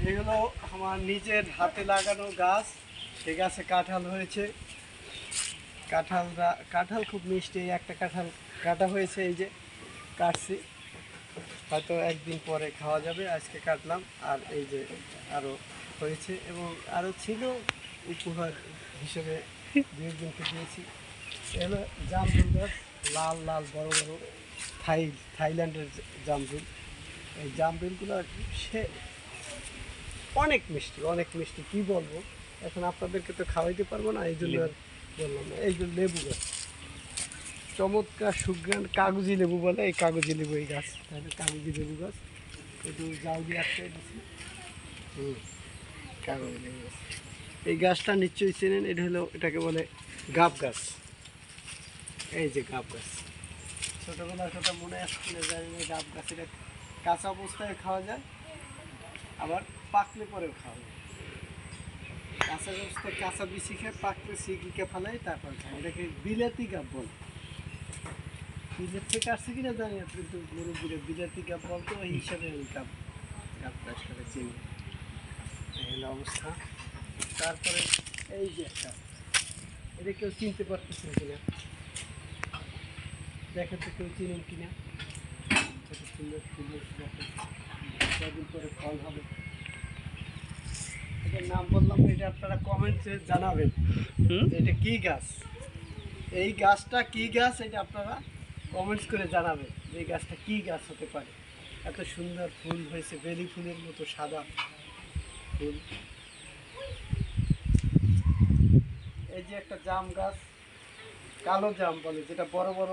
এগুলো আমার নিজের হাতে লাগানো গাছ। সে গাছে কাঁঠাল হয়েছে। কাঁঠাল খুব মিষ্টি। এই একটা কাঁঠাল কাটা হয়েছে, এই যে কাটছি, হয়তো একদিন পরে খাওয়া যাবে। আজকে কাটলাম। আর এই যে আরও হয়েছে এবং আরও ছিল, উপহার হিসেবে দু একজনকে দিয়েছি। এগুলো জামরুল গাছ, লাল লাল বড় বড় থাইল্যান্ডের জামরুল। এই জামরুলগুলো সে অনেক মিষ্টি, অনেক মিষ্টি, কী বলবো। এখন আপনাদেরকে তো খাওয়াইতে পারবো না, এই জন্য আর বললাম না। এই যে লেবু গাছ, চমৎকার সুঘ্রাণ, কাগজি লেবু বলে, এই কাগজি লেবু এই গাছ, তাহলে কাগজি লেবু গাছ একটু জাল দিয়ে আটকে দিচ্ছি। কাগজি লেবু গাছ, এই গাছটা নিশ্চয়ই চেনেন। এটা হলো, এটাকে বলে গাব গাছ। এই যে গাব গাছ, ছোটোবেলার কথা মনে আসছে না, জানি না। গাব গাছ এটা কাঁচা অবস্থায় খাওয়া যায়, আবার পাকলে পরেও খাওয়া যায়। কাঁচা অবস্থায় কাঁচা বিচি খেয়ে, পাকলে সিকিকে ফেলাই তারপর খায়। এটাকে বিলাতি গাব বলে। বিলেত থেকে আসছে কিনা জানি না, কিন্তু মুরব্বীরা বিলাতি গাব বলতো, ওই হিসাবে আমি গাব গাছটাকে চিনি। এই হলো অবস্থা। তারপরে এই যে একটা, এটা কেউ চিনতে পারতেছেন কিনা দেখেন তো, কেউ চিনেন কিনা। কত সুন্দর সুন্দর দেখেন, কদিন পরে ফল হবে। এটার নাম বললাম, এটা আপনারা কমেন্টে জানাবেন যে এটা কী গাছ। এই গাছটা কী গাছ, এটা আপনারা কমেন্টস করে জানাবেন যে এই গাছটা কী গাছ হতে পারে। এত সুন্দর ফুল হয়েছে, বেলি ফুলের মতো সাদা ফুল। এই যে একটা জাম গাছ, কালো জাম বলে, যেটা বড় বড়